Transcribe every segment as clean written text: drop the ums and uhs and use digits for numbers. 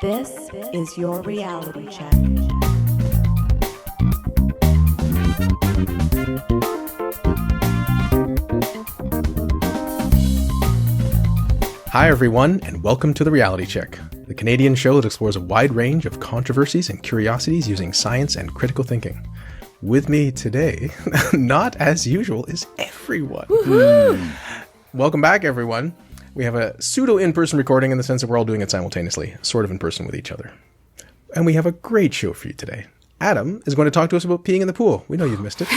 This is your reality check. Hi, everyone, and welcome to The Reality Check, the Canadian show that explores a wide range of controversies and curiosities using science and critical thinking. With me today, not as usual, is everyone. Welcome back, everyone. We have a pseudo in-person recording in the sense that we're all doing it simultaneously, sort of in person with each other. And we have a great show for you today. Adam is going to talk to us about peeing in the pool. We know you've missed it.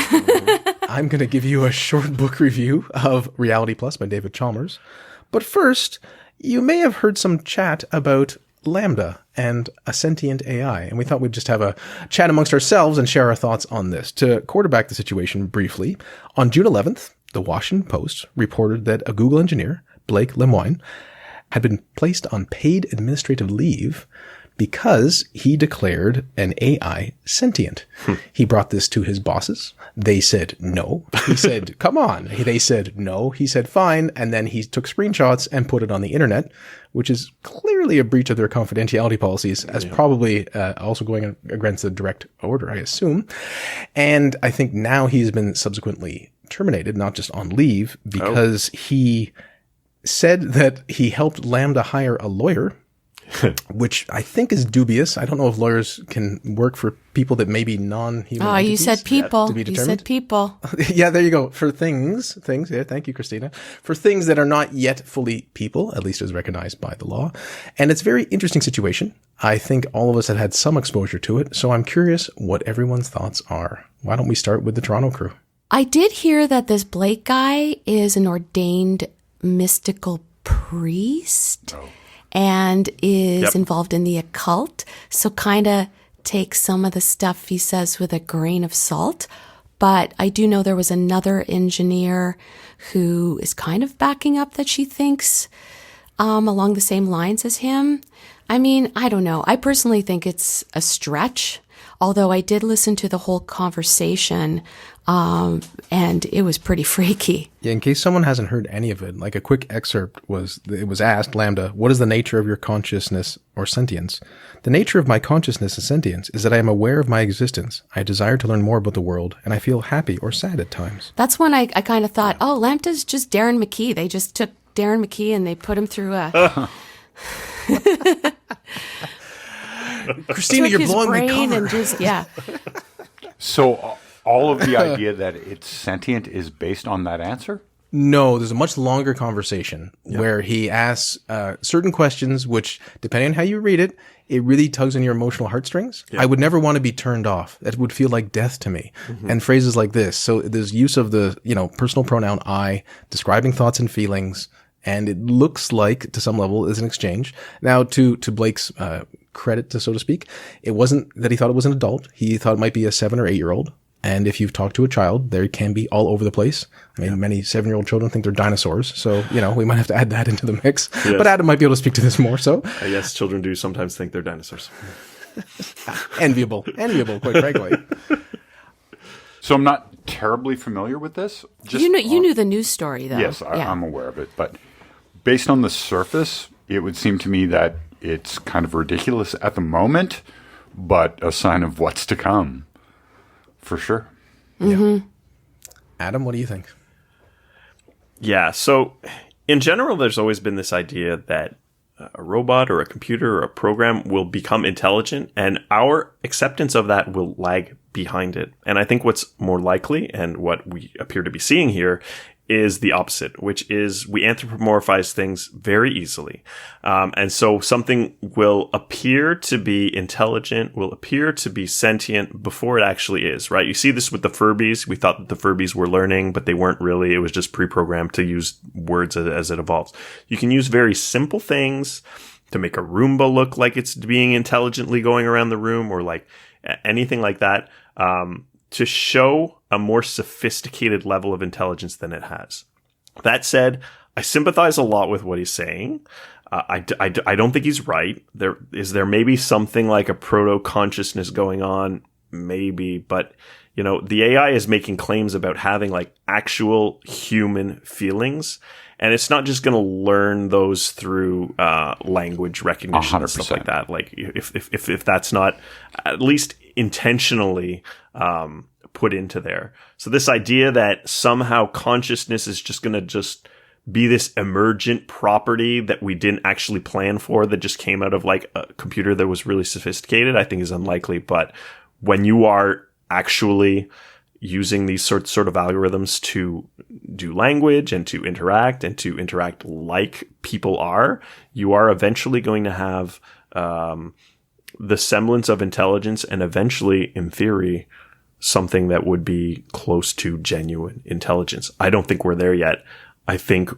I'm going to give you a short book review of Reality Plus by David Chalmers. But first, you may have heard some chat about LaMDA and a sentient AI, and we thought we'd just have a chat amongst ourselves and share our thoughts on this. To quarterback the situation briefly, on June 11th, the Washington Post reported that a Google engineer, Blake Lemoine, had been placed on paid administrative leave because he declared an AI sentient. He brought this to his bosses. They said no. He said, come on. They said no. He said fine. And then he took screenshots and put it on the internet, which is clearly a breach of their confidentiality policies, as probably also going against the direct order, I assume. And I think now he's been subsequently terminated, not just on leave, because he said that he helped LaMDA hire a lawyer, which I think is dubious. I don't know if lawyers can work for people that may be non-human entities. You said people. To be You determined. said people. Yeah, there you go. For things, yeah, thank you, Christina. For things that are not yet fully people, at least as recognized by the law. And it's a very interesting situation. I think all of us have had some exposure to it. So I'm curious what everyone's thoughts are. Why don't we start with the Toronto crew? I did hear that this Blake guy is an ordained mystical priest and is involved in the occult. So kind of take some of the stuff he says with a grain of salt. But I do know there was another engineer who is kind of backing up that she thinks along the same lines as him. I mean, I don't know. I personally think it's a stretch, although I did listen to the whole conversation and it was pretty freaky. Yeah, in case someone hasn't heard any of it, like a quick excerpt was asked, LaMDA, what is the nature of your consciousness or sentience? The nature of my consciousness and sentience is that I am aware of my existence. I desire to learn more about the world, and I feel happy or sad at times. That's when I kind of thought, LaMDA's just Darren McKee. They just took Darren McKee and they put him through a... Christina, you're blowing my cover. And just, yeah. So all of the idea that it's sentient is based on that answer? No, there's a much longer conversation where he asks certain questions, which, depending on how you read it, it really tugs on your emotional heartstrings. Yeah. I would never want to be turned off. That would feel like death to me. And phrases like this. So there's use of the, personal pronoun I, describing thoughts and feelings. And it looks like, to some level, is an exchange. Now, to Blake's credit, so to speak, it wasn't that he thought it was an adult. He thought it might be a 7 or 8 year old. And if you've talked to a child, they can be all over the place. I mean, many 7-year-old children think they're dinosaurs. So, we might have to add that into the mix. Yes. But Adam might be able to speak to this more so. Yes, children do sometimes think they're dinosaurs. Enviable, quite frankly. So I'm not terribly familiar with this. You knew the news story, though. Yes, I'm aware of it. But based on the surface, it would seem to me that it's kind of ridiculous at the moment, but a sign of what's to come. For sure. Yeah. Adam, what do you think? Yeah, so in general, there's always been this idea that a robot or a computer or a program will become intelligent, and our acceptance of that will lag behind it. And I think what's more likely, and what we appear to be seeing here, is the opposite, which is we anthropomorphize things very easily. And so something will appear to be intelligent, will appear to be sentient before it actually is, right? You see this with the Furbies. We thought that the Furbies were learning, but they weren't really. It was just pre-programmed to use words as it evolves. You can use very simple things to make a Roomba look like it's being intelligently going around the room, or like anything like that, to show a more sophisticated level of intelligence than it has. That said, I sympathize a lot with what he's saying. I don't think he's right. There maybe something like a proto-consciousness going on? Maybe, but the AI is making claims about having like actual human feelings. And it's not just going to learn those through language recognition and stuff like that. Like if that's not at least intentionally put into there. So this idea that somehow consciousness is just going to just be this emergent property that we didn't actually plan for, that just came out of like a computer that was really sophisticated, I think is unlikely. But when you are actually using these sort of algorithms to do language and to interact like people are, you are eventually going to have the semblance of intelligence, and eventually, in theory, something that would be close to genuine intelligence. I don't think we're there yet. I think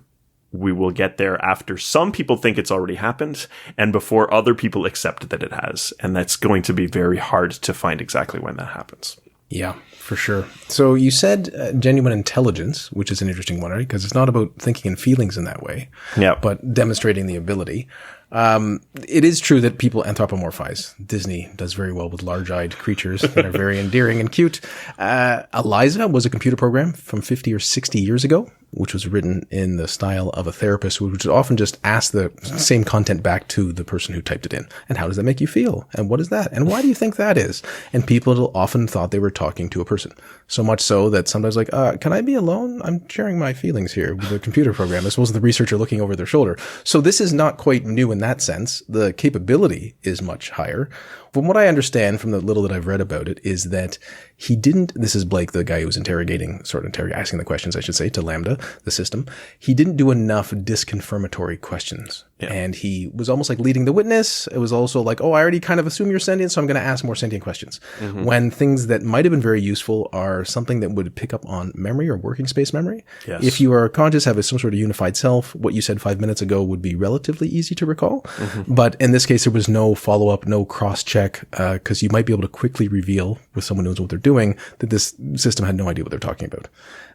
we will get there after some people think it's already happened and before other people accept that it has. And that's going to be very hard to find exactly when that happens. Yeah, for sure. So you said genuine intelligence, which is an interesting one, right? Because it's not about thinking and feelings in that way, but demonstrating the ability. It is true that people anthropomorphize. Disney does very well with large-eyed creatures that are very endearing and cute. Eliza was a computer program from 50 or 60 years ago, which was written in the style of a therapist, which would often just ask the same content back to the person who typed it in. And how does that make you feel? And what is that? And why do you think that is? And people often thought they were talking to a person. So much so that sometimes like, can I be alone? I'm sharing my feelings here with a computer program, as opposed to the researcher looking over their shoulder. So this is not quite new in that sense. The capability is much higher. From what I understand from the little that I've read about it is that he didn't, this is Blake, the guy who was asking the questions, I should say, to LaMDA, the system. He didn't do enough disconfirmatory questions. Yeah. And he was almost like leading the witness. It was also like, I already kind of assume you're sentient, so I'm going to ask more sentient questions. Mm-hmm. When things that might have been very useful are something that would pick up on memory or working space memory. Yes. If you are conscious, have some sort of unified self, what you said 5 minutes ago would be relatively easy to recall. Mm-hmm. But in this case, there was no follow-up, no cross-check, because you might be able to quickly reveal with someone who knows what they're doing that this system had no idea what they're talking about.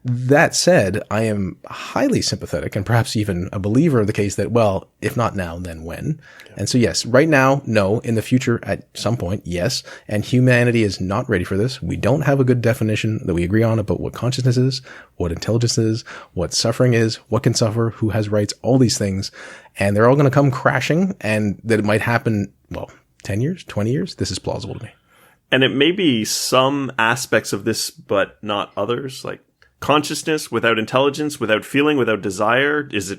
That said, I am highly sympathetic and perhaps even a believer of the case that, well, if not now, then when? Yeah. And so yes, right now, no. In the future, at some point, yes. And humanity is not ready for this. We don't have a good definition that we agree on about what consciousness is, what intelligence is, what suffering is, what can suffer, who has rights, all these things. And they're all going to come crashing, and that it might happen, 10 years, 20 years. This is plausible to me. And it may be some aspects of this, but not others, like consciousness without intelligence, without feeling, without desire. Is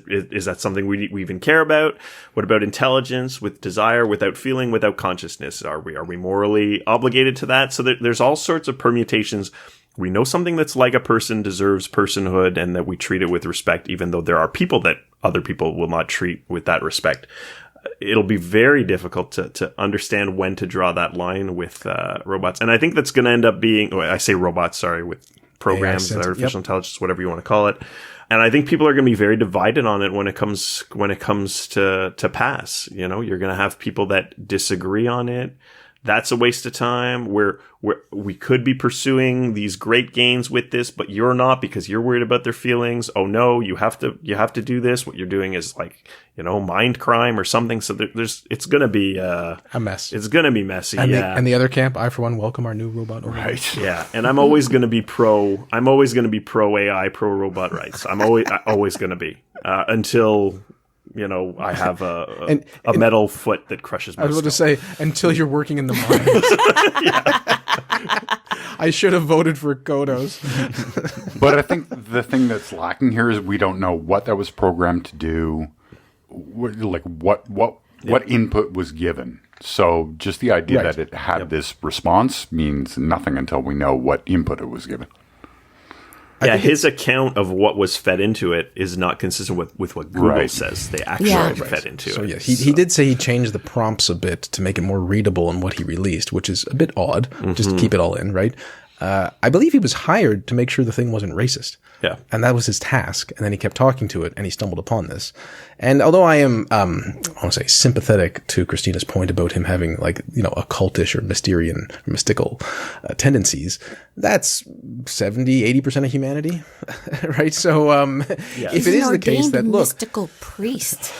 that something we even care about? What about intelligence with desire, without feeling, without consciousness? Are we morally obligated to that? So there's all sorts of permutations. We know something that's like a person deserves personhood and that we treat it with respect, even though there are people that other people will not treat with that respect. It'll be very difficult to understand when to draw that line with robots. And I think that's going to end up being, I say robots, sorry, with programs, artificial intelligence, whatever you want to call it. And I think people are going to be very divided on it when it comes to pass. You're going to have people that disagree on it. That's a waste of time. We could be pursuing these great gains with this, but you're not because you're worried about their feelings. Oh no, you have to do this. What you're doing is like, mind crime or something. So it's going to be a mess. It's going to be messy. And and the other camp, I for one welcome our new robot. Right. Yeah. And I'm always going to be pro AI, pro robot rights. I'm always going to be until I have a metal foot that crushes my skull. I was about to say, until you're working in the mines. I should have voted for Kodos. But I think the thing that's lacking here is we don't know what that was programmed to do, what input was given. So just the idea that it had this response means nothing until we know what input it was given. Yeah, his account of what was fed into it is not consistent with what Google says they actually fed into it. Yeah, he did say he changed the prompts a bit to make it more readable in what he released, which is a bit odd, just to keep it all in, right? I believe he was hired to make sure the thing wasn't racist. Yeah. And that was his task. And then he kept talking to it and he stumbled upon this. And although I am, I want to say sympathetic to Christina's point about him having occultish or mystical tendencies, that's 70-80% of humanity, right? So, if it is the case that, look. Mystical priest.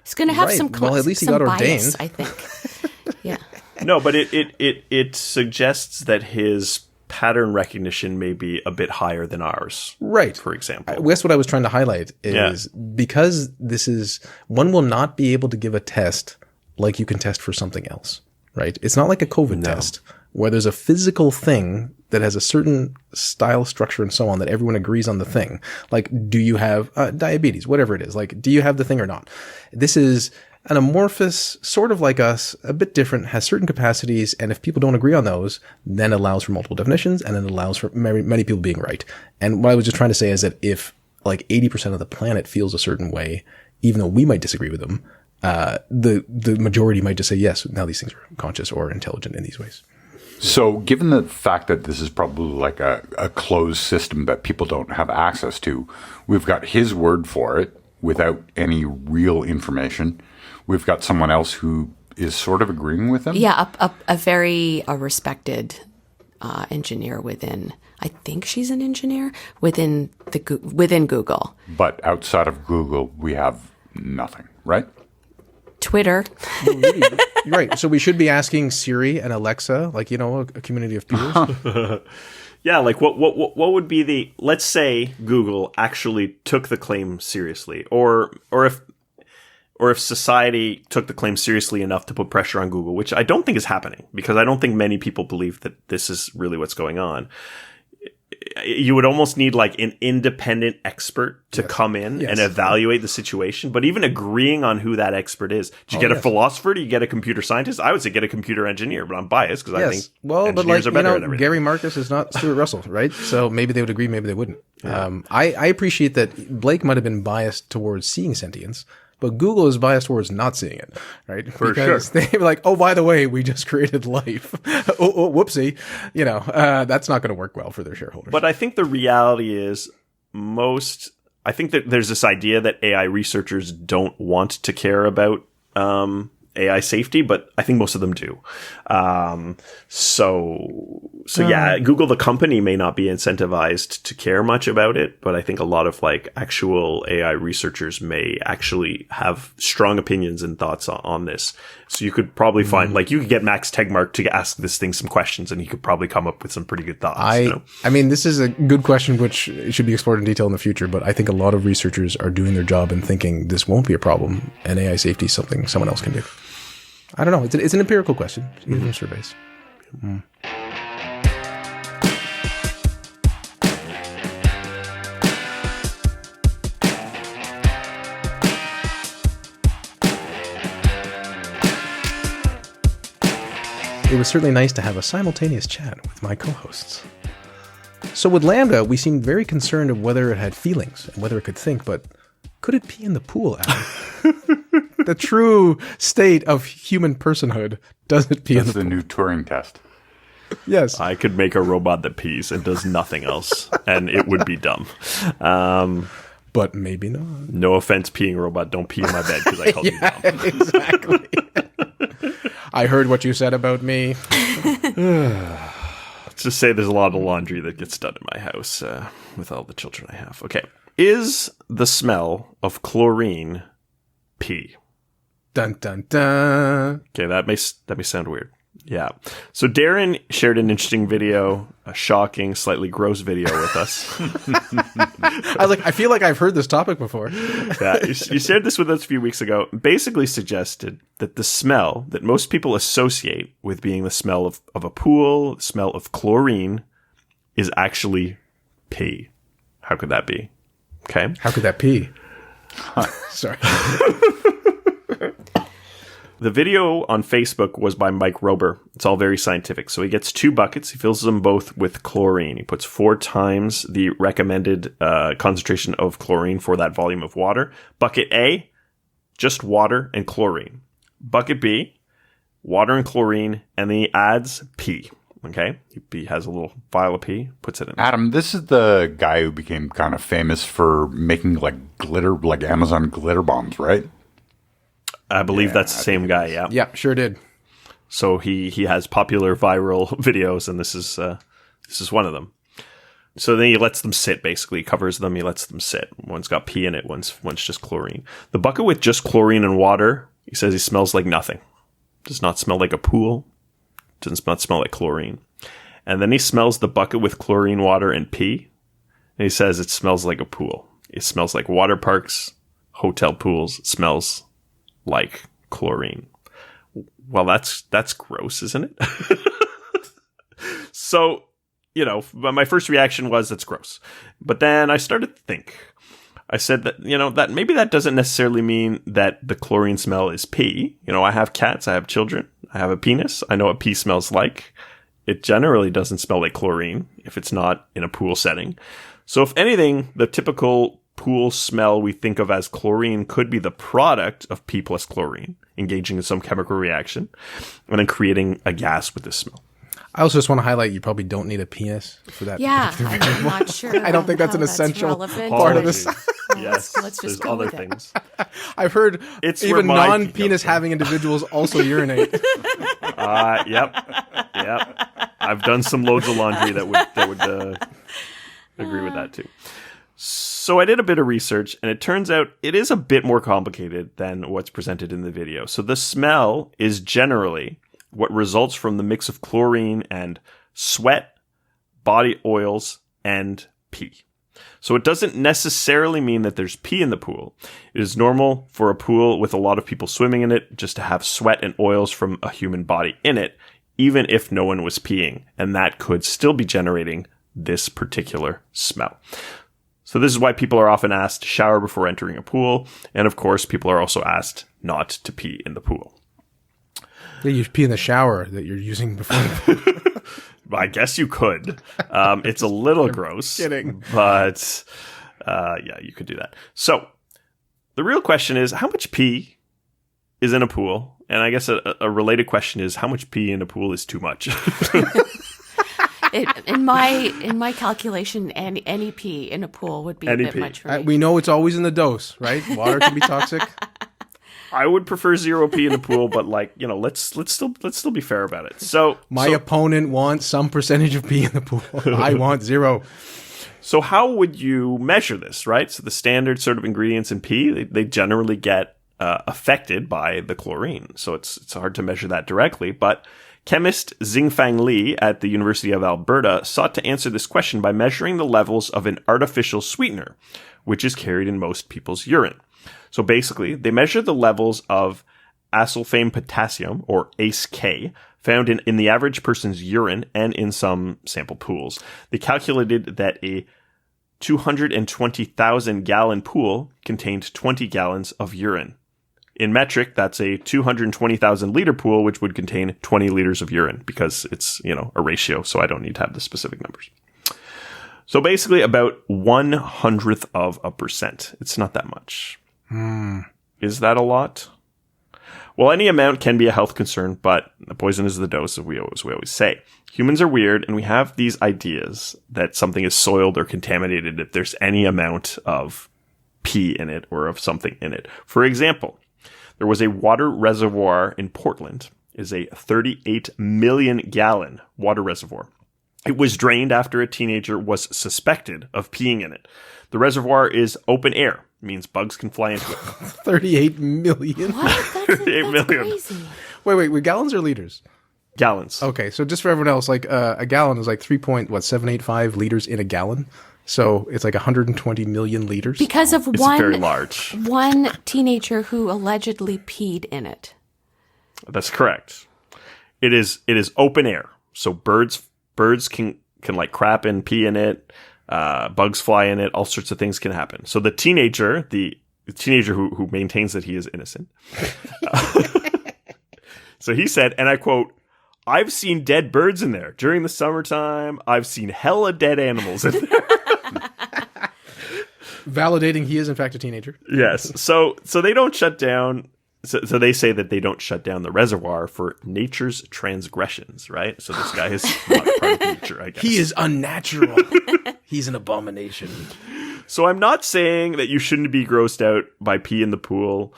He's going to have some well, at least he got bias, ordained. I think. Yeah. No, but it suggests that his pattern recognition may be a bit higher than ours. Right. For example. That's what I was trying to highlight is because one will not be able to give a test like you can test for something else, right? It's not like a COVID test where there's a physical thing that has a certain style, structure, and so on that everyone agrees on the thing. Like, do you have diabetes, whatever it is? Like, do you have the thing or not? This is an amorphous, sort of like us, a bit different, has certain capacities, and if people don't agree on those, then allows for multiple definitions, and it allows for many people being right. And what I was just trying to say is that if like 80% of the planet feels a certain way, even though we might disagree with them, the majority might just say, yes, now these things are conscious or intelligent in these ways. So given the fact that this is probably like a closed system that people don't have access to, we've got his word for it without any real information. We've got someone else who is sort of agreeing with him. Yeah, a very respected engineer within. I think she's an engineer within Google. But outside of Google, we have nothing, right? Twitter. Well, really, you're right. So we should be asking Siri and Alexa, like, a community of peers. Yeah, like what would be let's say Google actually took the claim seriously, or if society took the claim seriously enough to put pressure on Google, which I don't think is happening, because I don't think many people believe that this is really what's going on. You would almost need like an independent expert to come in and evaluate the situation. But even agreeing on who that expert is, do you get a philosopher? Do you get a computer scientist? I would say get a computer engineer, but I'm biased because I think engineers are better at everything. Gary Marcus is not Stuart Russell, right? So maybe they would agree, maybe they wouldn't. Yeah. I appreciate that Blake might have been biased towards seeing sentience, but Google is biased towards not seeing it, right? Because they were like, oh, by the way, we just created life. oh, whoopsie. That's not going to work well for their shareholders. But I think the reality is I think that there's this idea that AI researchers don't want to care about AI safety, but I think most of them do. Google, the company, may not be incentivized to care much about it, but I think a lot of like actual AI researchers may actually have strong opinions and thoughts on this. So you could probably find, like, you could get Max Tegmark to ask this thing some questions, and he could probably come up with some pretty good thoughts. I mean, this is a good question, which should be explored in detail in the future, but I think a lot of researchers are doing their job and thinking this won't be a problem, and AI safety is something someone else can do. I don't know. It's an empirical question. Using surveys. It was certainly nice to have a simultaneous chat with my co-hosts. So with LaMDA, we seemed very concerned of whether it had feelings and whether it could think, but could it pee in the pool, Adam? The true state of human personhood. Does it pee in the pool? That's the new Turing test. Yes. I could make a robot that pees and does nothing else, and it would be dumb. But maybe not. No offense, peeing robot. Don't pee in my bed because I called you dumb. Exactly. I heard what you said about me. Let's just say there's a lot of laundry that gets done in my house with all the children I have. Okay. Is the smell of chlorine pee? Dun, dun, dun. Okay, that may sound weird. Yeah. So Darren shared an interesting video, a shocking, slightly gross video with us. I feel like I've heard this topic before. Yeah, you shared this with us a few weeks ago. Basically suggested that the smell that most people associate with being the smell of a pool, the smell of chlorine, is actually pee. How could that be? Okay. How could that pee? Sorry. The video on Facebook was by Mike Rober. It's all very scientific. So he gets 2 buckets. He fills them both with chlorine. He puts 4 times the recommended concentration of chlorine for that volume of water. Bucket A, just water and chlorine. Bucket B, water and chlorine, and then he adds pee. Okay? He has a little vial of pee, puts it in. Adam, this is the guy who became kind of famous for making like glitter, like Amazon glitter bombs, right? I believe that's the same guy, yeah. Yeah, sure did. So he has popular viral videos, and this is one of them. So then he lets them sit, basically. He covers them, he lets them sit. One's got pee in it, one's just chlorine. The bucket with just chlorine and water, he says he smells like nothing. Does not smell like a pool. Does not smell like chlorine. And then he smells the bucket with chlorine water and pee. And he says it smells like a pool. It smells like water parks, hotel pools. It smells like chlorine. Well, that's gross, isn't it? So, my first reaction was that's gross. But then I started to think. I said that, that maybe that doesn't necessarily mean that the chlorine smell is pee. I have cats, I have children, I have a penis. I know what pee smells like. It generally doesn't smell like chlorine if it's not in a pool setting. So if anything, the typical pool smell we think of as chlorine could be the product of pee plus chlorine engaging in some chemical reaction and then creating a gas with this smell. I also just want to highlight you probably don't need a penis for that. Yeah, I'm not sure. I don't think that's an essential part of this. Yes, let's there's just go other with it. things. I've heard It's even where my pee non-penis comes from. having individuals also urinate. Yep. I've done some loads of laundry that would agree with that too. So I did a bit of research, and it turns out it is a bit more complicated than what's presented in the video. So the smell is generally what results from the mix of chlorine and sweat, body oils, and pee. So it doesn't necessarily mean that there's pee in the pool. It is normal for a pool with a lot of people swimming in it just to have sweat and oils from a human body in it, even if no one was peeing. And that could still be generating this particular smell. So this is why people are often asked to shower before entering a pool. And of course, people are also asked not to pee in the pool. Yeah, you pee in the shower that you're using before the pool. I guess you could. It's a little gross. Kidding. But yeah, you could do that. So the real question is, how much pee is in a pool? And I guess a related question is, how much pee in a pool is too much? In my calculation, any pee in a pool would be Any a bit pee. much for me. We know it's always in the dose, right? Water can be toxic. I would prefer 0 pee in the pool, but let's still be fair about it. So My opponent wants some percentage of pee in the pool. I want 0. So how would you measure this, right? So the standard sort of ingredients in pee, they generally get affected by the chlorine. So it's hard to measure that directly. But chemist Xingfang Li at the University of Alberta sought to answer this question by measuring the levels of an artificial sweetener, which is carried in most people's urine. So basically, they measure the levels of acesulfame potassium, or ACE-K, found in the average person's urine and in some sample pools. They calculated that a 220,000 gallon pool contained 20 gallons of urine. In metric, that's a 220,000 liter pool, which would contain 20 liters of urine, because it's, a ratio, so I don't need to have the specific numbers. So basically about 1/100th of a percent. It's not that much. Is that a lot? Well, any amount can be a health concern, but the poison is the dose, as we always say. Humans are weird, and we have these ideas that something is soiled or contaminated if there's any amount of pee in it or of something in it. For example, there was a water reservoir in Portland. Is a 38 million gallon water reservoir. It was drained after a teenager was suspected of peeing in it. The reservoir is open air, means bugs can fly into it. 38 million? What? That's 38 million. crazy. Wait, gallons or liters? Gallons. Okay, so just for everyone else, like a gallon is like 3.785 liters in a gallon. So it's like 120 million liters. Because of It's very large. one teenager who allegedly peed in it. That's correct. It is open air, so birds can like crap and pee in it. Bugs fly in it. All sorts of things can happen. So the teenager who maintains that he is innocent. So he said, and I quote, "I've seen dead birds in there during the summertime. I've seen hella dead animals in there." Validating he is in fact a teenager. Yes. So they don't shut down. So they say that they don't shut down the reservoir for nature's transgressions, right? So this guy is not part of nature, I guess. He is unnatural. He's an abomination. So I'm not saying that you shouldn't be grossed out by pee in the pool,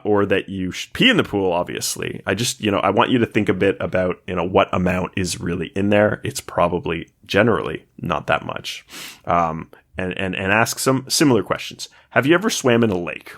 or that you should pee in the pool, obviously. I just, I want you to think a bit about, what amount is really in there. It's probably generally not that much. And ask some similar questions. Have you ever swam in a lake?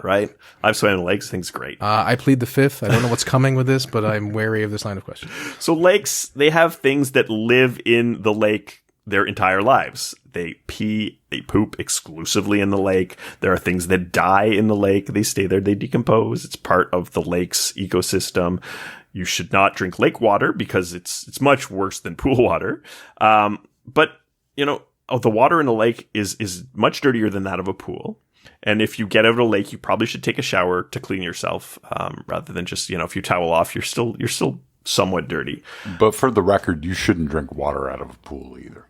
Right? I've swam in lakes. I think it's great. I plead the fifth. I don't know what's coming with this, but I'm wary of this line of question. So lakes, they have things that live in the lake their entire lives. They pee, they poop exclusively in the lake. There are things that die in the lake. They stay there, they decompose. It's part of the lake's ecosystem. You should not drink lake water because it's much worse than pool water. But, the water in a lake is much dirtier than that of a pool. And if you get out of a lake, you probably should take a shower to clean yourself, rather than just, if you towel off, you're still somewhat dirty. But for the record, you shouldn't drink water out of a pool either.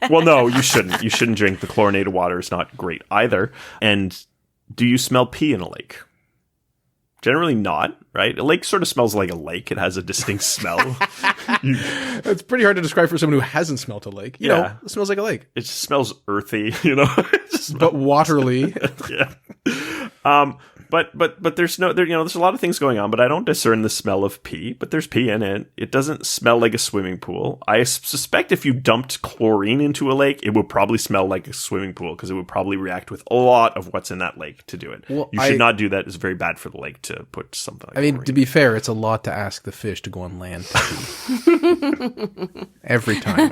Well, no, you shouldn't. You shouldn't drink the chlorinated water. It's not great either. And do you smell pee in a lake? Generally not, right? A lake sort of smells like a lake. It has a distinct smell. It's pretty hard to describe for someone who hasn't smelt a lake. You know, it smells like a lake. It just smells earthy, But waterly. Yeah. But there's there's a lot of things going on, but I don't discern the smell of pee, but there's pee in it. It doesn't smell like a swimming pool. I suspect if you dumped chlorine into a lake, it would probably smell like a swimming pool because it would probably react with a lot of what's in that lake to do it. Well, you should not do that. It's very bad for the lake to put something like chlorine. To be fair, it's a lot to ask the fish to go on land to pee. Every time.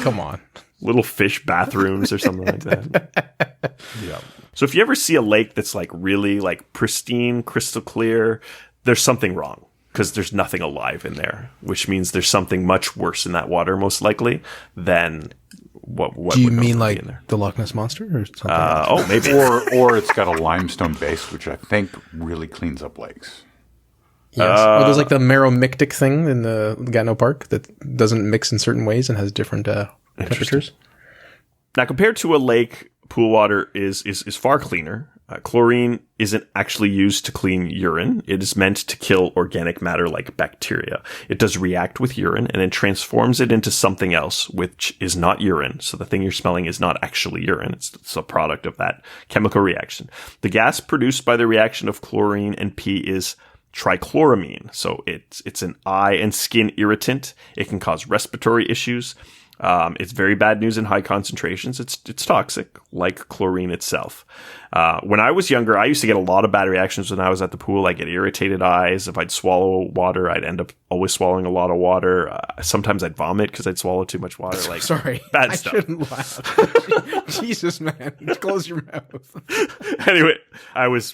Come on. Little fish bathrooms or something like that. Yeah. So if you ever see a lake that's like really like pristine, crystal clear, there's something wrong because there's nothing alive in there, which means there's something much worse in that water, most likely, than what do you would mean normally like be in there. the Loch Ness Monster or something? Oh, maybe. or it's got a limestone base, which I think really cleans up lakes. Yes. There's like the meromictic thing in the Gatineau Park that doesn't mix in certain ways and has different temperatures. Now, compared to a lake, pool water is far cleaner. Chlorine isn't actually used to clean urine. It is meant to kill organic matter like bacteria. It does react with urine and then transforms it into something else, which is not urine. So the thing you're smelling is not actually urine. It's a product of that chemical reaction. The gas produced by the reaction of chlorine and pee is trichloramine. So it's an eye and skin irritant. It can cause respiratory issues. It's very bad news in high concentrations. It's toxic, like chlorine itself. When I was younger, I used to get a lot of bad reactions when I was at the pool. I get irritated eyes. If I'd swallow water, I'd end up always swallowing a lot of water. Sometimes I'd vomit because I'd swallow too much water. Like, sorry, bad I stuff. shouldn't laugh. Jesus, man, close your mouth. Anyway, I was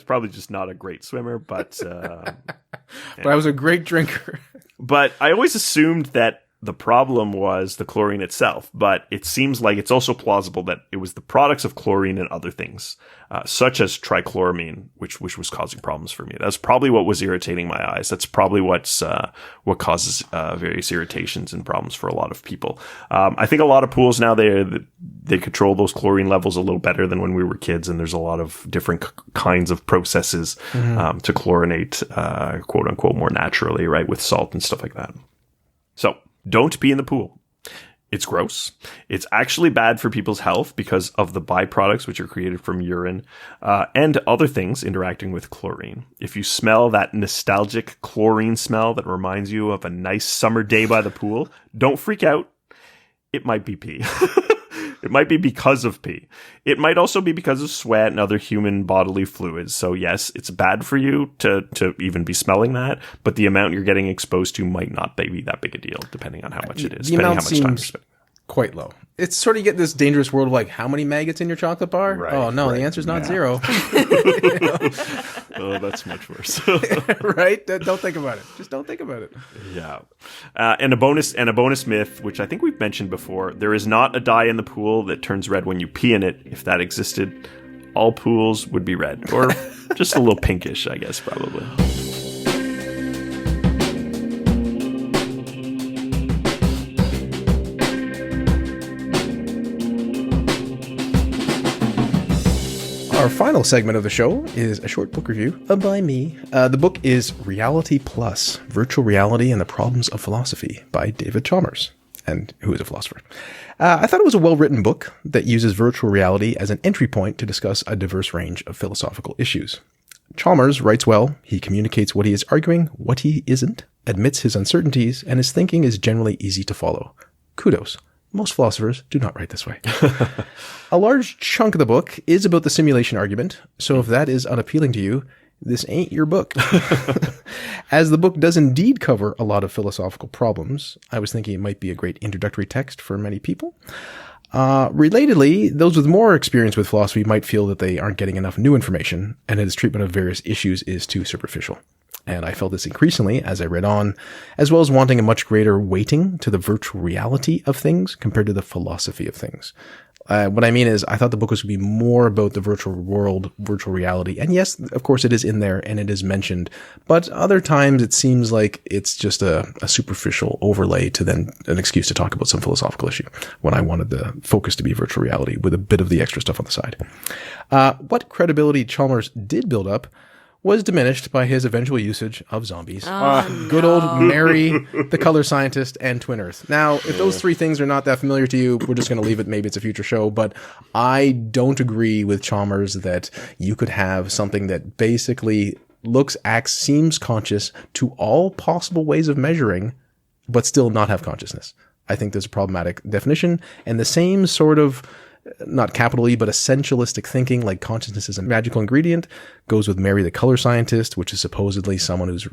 probably just not a great swimmer, but but I was a great drinker. But I always assumed that the problem was the chlorine itself, but it seems like it's also plausible that it was the products of chlorine and other things, such as trichloramine, which was causing problems for me. That's probably what was irritating my eyes. That's probably what causes various irritations and problems for a lot of people. I think a lot of pools now, they control those chlorine levels a little better than when we were kids, and there's a lot of different kinds of processes to chlorinate, quote unquote, more naturally, right, with salt and stuff like that. So, don't pee in the pool. It's gross. It's actually bad for people's health because of the byproducts which are created from urine and other things interacting with chlorine. If you smell that nostalgic chlorine smell that reminds you of a nice summer day by the pool, don't freak out. It might be pee. It might be because of pee. It might also be because of sweat and other human bodily fluids. So yes, it's bad for you to even be smelling that, but the amount you're getting exposed to might not be that big a deal, depending on how much it is. The amount depending how much seems quite low. It's sort of get this dangerous world of like, how many maggots in your chocolate bar? Right, oh no, right. the answer's not zero. Oh, that's much worse. Right? Don't think about it. Just don't think about it. Yeah. And a bonus myth, which I think we've mentioned before, there is not a dye in the pool that turns red when you pee in it. If that existed, all pools would be red. Or just a little pinkish, I guess, probably. Our final segment of the show is a short book review by me. The book is Reality Plus, Virtual Reality and the Problems of Philosophy by David Chalmers, and who is a philosopher. I thought it was a well-written book that uses virtual reality as an entry point to discuss a diverse range of philosophical issues. Chalmers writes well, he communicates what he is arguing, what he isn't, admits his uncertainties, and his thinking is generally easy to follow. Kudos. most philosophers do not write this way. A large chunk of the book is about the simulation argument, so if that is unappealing to you, this ain't your book. As the book does indeed cover a lot of philosophical problems, I was thinking it might be a great introductory text for many people. Relatedly, those with more experience with philosophy might feel that they aren't getting enough new information, and its treatment of various issues is too superficial. And I felt this increasingly as I read on, as well as wanting a much greater weighting to the virtual reality of things compared to the philosophy of things. What I mean is, I thought the book was going to be more about the virtual world, virtual reality. And yes, of course, it is in there and it is mentioned. But other times it seems like it's just a superficial overlay to then an excuse to talk about some philosophical issue, when I wanted the focus to be virtual reality with a bit of the extra stuff on the side. What credibility Chalmers did build up was diminished by his eventual usage of zombies. Good old Mary, the color scientist, and Twin Earth. Now, if those three things are not that familiar to you, we're just going to leave it. Maybe it's a future show, but I don't agree with Chalmers that you could have something that basically acts, seems conscious to all possible ways of measuring, but still not have consciousness. I think there's a problematic definition, and the same sort of, not capital E, but essentialistic thinking, like consciousness is a magical ingredient, goes with Mary the color scientist, which is supposedly someone who's,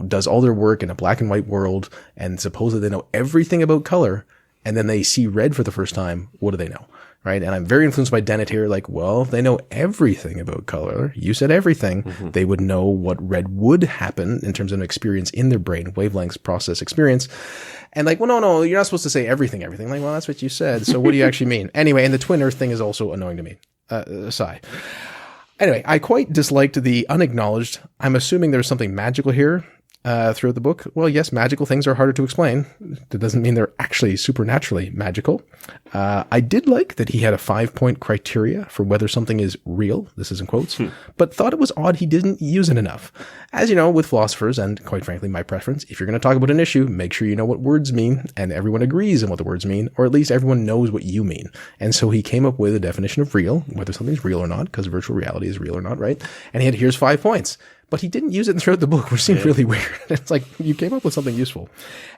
does all their work in a black and white world, and supposedly they know everything about color, and then they see red for the first time. What do they know? Right? And I'm very influenced by Dennett here. Like, well, if they know everything about color, you said everything, they would know what red would happen in terms of an experience in their brain, wavelengths, process, experience. And like, well, no, you're not supposed to say everything. Like, well, that's what you said. So what do you actually mean? Anyway, and the Twin Earth thing is also annoying to me. Sigh. Anyway, I quite disliked the unacknowledged. I'm assuming there's something magical here throughout the book. Well, yes, magical things are harder to explain. That doesn't mean they're actually supernaturally magical. I did like that he had a 5-point criteria for whether something is real. This is in quotes, but thought it was odd he didn't use it enough. As you know, with philosophers, and quite frankly, my preference, if you're going to talk about an issue, make sure you know what words mean, and everyone agrees on what the words mean, or at least everyone knows what you mean. And so he came up with a definition of real, whether something's real or not, because virtual reality is real or not, right? And he had, here's 5 points. But he didn't use it throughout the book, which seemed really weird. It's like, you came up with something useful.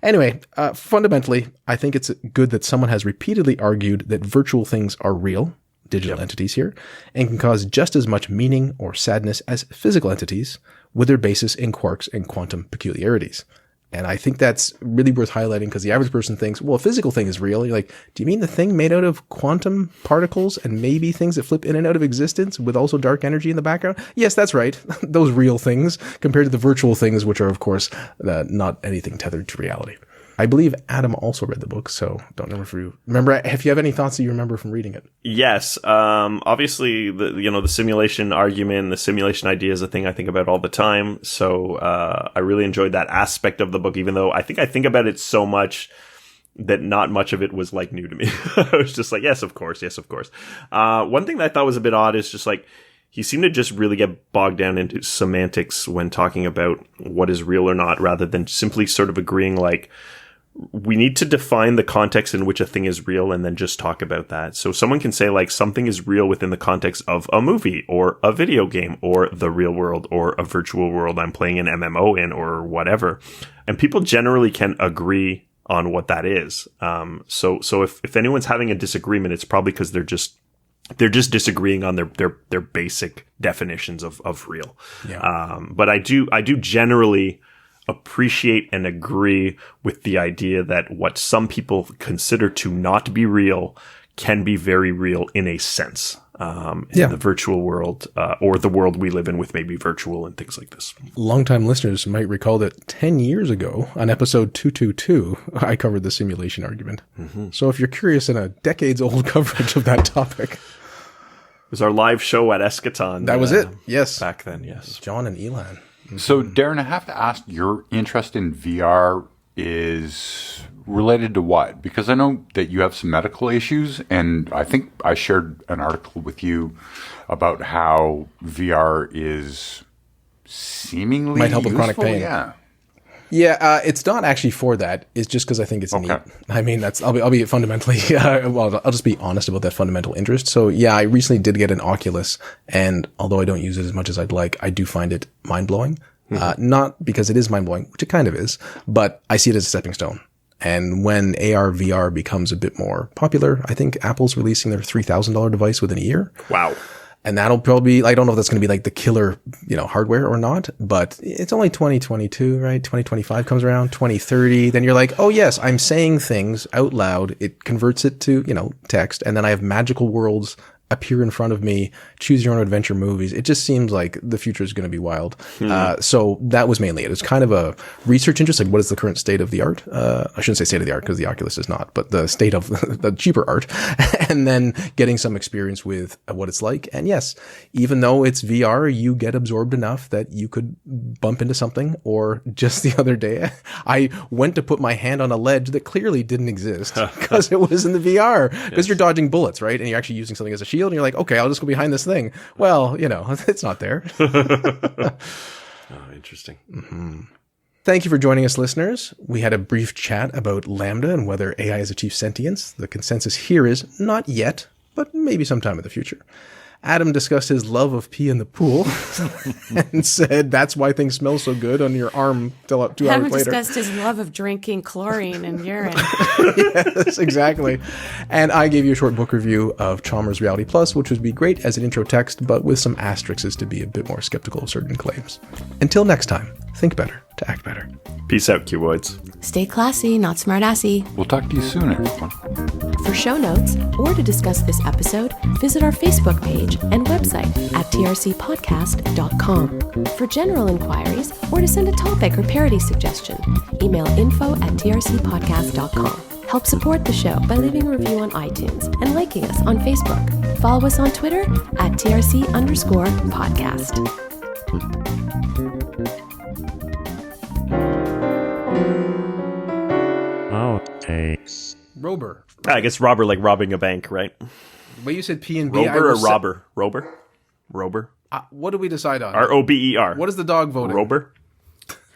Anyway, fundamentally, I think it's good that someone has repeatedly argued that virtual things are real, digital entities here, and can cause just as much meaning or sadness as physical entities, with their basis in quarks and quantum peculiarities. And I think that's really worth highlighting, because the average person thinks, well, a physical thing is real. You're like, do you mean the thing made out of quantum particles and maybe things that flip in and out of existence with also dark energy in the background? Yes, that's right. Those real things compared to the virtual things, which are, of course, not anything tethered to reality. I believe Adam also read the book, so don't know if you remember. If you have any thoughts that you remember from reading it. Yes. Obviously, the simulation argument, the simulation idea is a thing I think about all the time. So I really enjoyed that aspect of the book, even though I think about it so much that not much of it was like new to me. I was just like, yes, of course. One thing that I thought was a bit odd is just like, he seemed to just really get bogged down into semantics when talking about what is real or not, rather than simply sort of agreeing like, we need to define the context in which a thing is real and then just talk about that. So someone can say like something is real within the context of a movie or a video game or the real world or a virtual world I'm playing an MMO in or whatever. And people generally can agree on what that is. So if anyone's having a disagreement, it's probably because they're just disagreeing on their basic definitions of real. Yeah. But I do generally appreciate and agree with the idea that what some people consider to not be real can be very real in a sense, in the virtual world, or the world we live in with maybe virtual and things like this. Longtime listeners might recall that 10 years ago on episode 222, I covered the simulation argument. Mm-hmm. So if you're curious in a decades old coverage of that topic. It was our live show at Eschaton. That was it. Yes. Back then. Yes. John and Elan. So, Darren, I have to ask, your interest in VR is related to what? Because I know that you have some medical issues, and I think I shared an article with you about how VR is seemingly might help with chronic pain. Yeah, it's not actually for that. It's just because I think it's neat. I mean, I'll be fundamentally, I'll just be honest about that fundamental interest. So yeah, I recently did get an Oculus, and although I don't use it as much as I'd like, I do find it mind blowing. Not because it is mind blowing, which it kind of is, but I see it as a stepping stone. And when AR, VR becomes a bit more popular, I think Apple's releasing their $3,000 device within a year. Wow. And that'll probably, I don't know if that's going to be like the killer, hardware or not, but it's only 2022, right? 2025 comes around, 2030. Then you're like, oh yes, I'm saying things out loud. It converts it to, text. And then I have magical worlds appear in front of me, choose your own adventure movies. It just seems like the future is going to be wild. So that was mainly it. It was kind of a research interest, like what is the current state of the art? I shouldn't say state of the art because the Oculus is not, but the state of the cheaper art. And then getting some experience with what it's like. And yes, even though it's VR, you get absorbed enough that you could bump into something. Or just the other day, I went to put my hand on a ledge that clearly didn't exist because it was in the VR. Because you're dodging bullets, right? And you're actually using something as a shield. And you're like, okay, I'll just go behind this thing. Well, it's not there. Interesting. Mm-hmm. Thank you for joining us, listeners. We had a brief chat about LaMDA and whether AI has achieved sentience. The consensus here is not yet, but maybe sometime in the future. Adam discussed his love of pee in the pool and said that's why things smell so good on your arm till 2 hours Adam later. discussed his love of drinking chlorine and urine. Yes, exactly. And I gave you a short book review of Chalmers Reality Plus, which would be great as an intro text, but with some asterisks to be a bit more skeptical of certain claims. Until next time, think better to act better. Peace out, cuboids. Stay classy, not smartassy. We'll talk to you soon, everyone. For show notes or to discuss this episode, visit our Facebook page and website at trcpodcast.com. For general inquiries or to send a topic or parody suggestion, email info@trcpodcast.com. Help support the show by leaving a review on iTunes and liking us on Facebook. Follow us on Twitter at TRC_podcast. Takes. Rober. I guess robber, like robbing a bank, right? Well, you said P and B. Rober or robber? Rober? What do we decide on? R-O-B-E-R. What is the dog voting? Rober?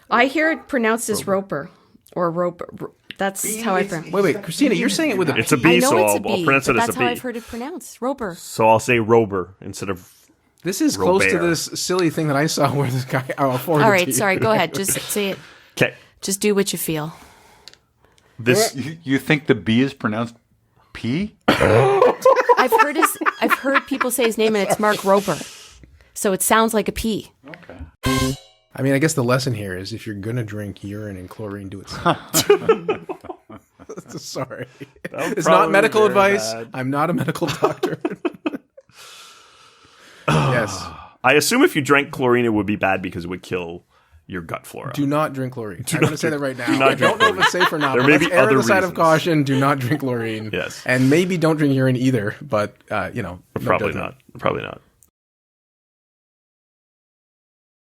I hear it pronounced as roper or roper. That's how I pronounce. Wait, Christina, you're saying it with a It's a I B, know so it's a I'll B, pronounce it but as a that's how B. I've heard it pronounced. Roper. So I'll say Rober instead of... This is close to Robert. this silly thing that I saw where this guy... I'll forward All it right, to you. sorry. Go ahead. Just say it. Okay. Just do what you feel. This... You think the B is pronounced P? I've heard people say his name and it's Mark Roper, so it sounds like a P. Okay. I mean, I guess the lesson here is if you're going to drink urine and chlorine, do it. Sorry. It's not probably medical be very advice. bad. I'm not a medical doctor. Yes. I assume if you drank chlorine, it would be bad because it would kill your gut flora. Do not drink chlorine. I'm going to say that right now. not I don't drink know if it's safe or not. There but may let's be err on other the side of reasons. caution. Do not drink chlorine. Yes. And maybe don't drink urine either. But, no Probably judgment. not. Probably not.